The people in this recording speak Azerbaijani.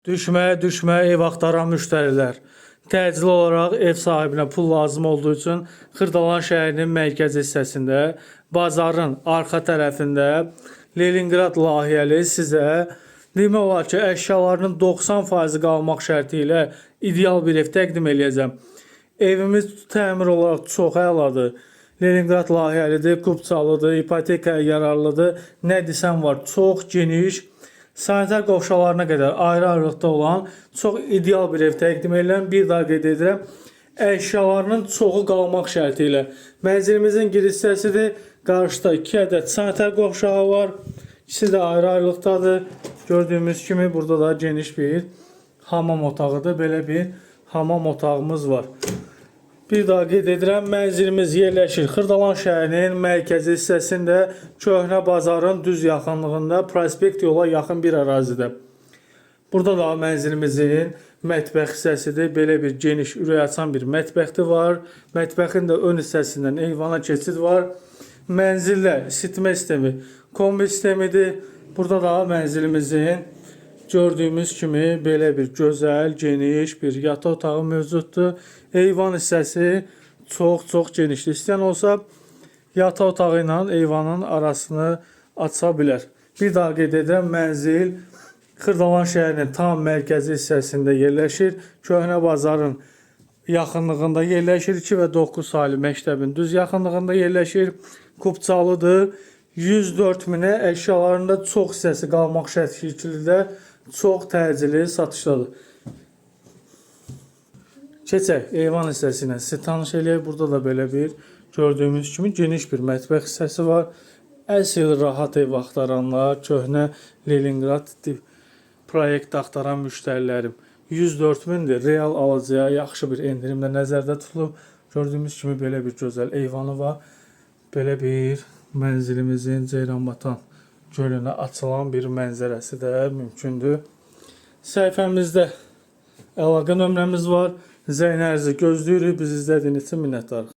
Düşmə ev axtaran müştərilər. Təcili olaraq ev sahibinə pul lazım olduğu üçün Xırdalan şəhərinin mərkəzi hissəsində, bazarın arxa tərəfində Leningrad layihəli sizə demək olar ki, əşyalarının 90% qalmaq şərti ilə ideal bir ev təqdim eləyəcəm. Evimiz təmir olaraq çox əladır. Leningrad layihəlidir, kubçalıdır, ipotekaya yararlıdır. Nə desəm var, çox geniş, sanitar qovşalarına qədər ayrı-ayrılıqda olan çox ideal bir ev təqdim edirəm. Bir daha qeyd edirəm, əşyalarının çoxu qalmaq şərti ilə. Mənzilimizin giriş hissəsidir. Qarşıda 2 ədəd sanitar qovşağı var. İkisi də ayrı-ayrılıqdadır. Gördüyümüz kimi burada da geniş bir hamam otağıdır. Belə bir hamam otağımız var. Bir daha qeyd edirəm, mənzilimiz yerləşir Xırdalan şəhərinin mərkəzi hissəsində, köhnə bazarın düz yaxınlığında, prospekt yola yaxın bir ərazidə. Burada da mənzilimizin mətbəx hissəsidir. Belə bir geniş, ürək açan bir mətbəxi var. Mətbəxin də ön hissəsindən eyvana keçid var. Mənzildə isitmə sistemi, kombi sistemidir. Burada da mənzilimizin gördüyümüz kimi belə bir gözəl, geniş bir yataq otağı mövcuddur. Eyvan hissəsi çox genişdir. İstəyən olsa yataq otağı ilə eyvanın arasını aça bilər. Bir daha qeyd edirəm, mənzil Xırdalan şəhərinin tam mərkəzi hissəsində yerləşir. Köhnə bazarın yaxınlığında yerləşir. 2 və 9 saylı məktəbin düz yaxınlığında yerləşir. Kubçalıdır. 104 minə əşyalarında çox hissəsi qalmaq şəkildə çox təcili satışdadır. Keçək eyvan hissəsi ilə sizi tanış eləyək. Burada da belə bir gördüyümüz kimi geniş bir mətbəx hissəsi var. Əsl rahat ev axtaranlar, köhnə Leningrad proyekt axtaran müştərilərim 104 mindir. Real alıcıya yaxşı bir endirimlə nəzərdə tutulub. Gördüyümüz kimi belə bir gözəl eyvanı var. Belə bir mənzilimizin Ceyranbatan gölünə açılan bir mənzərəsi də mümkündür. Səhifəmizdə əlaqə nömrəmiz var. Zəng ərzi gözləyirik. Bizi izlədiyiniz üçün minnətdarıq.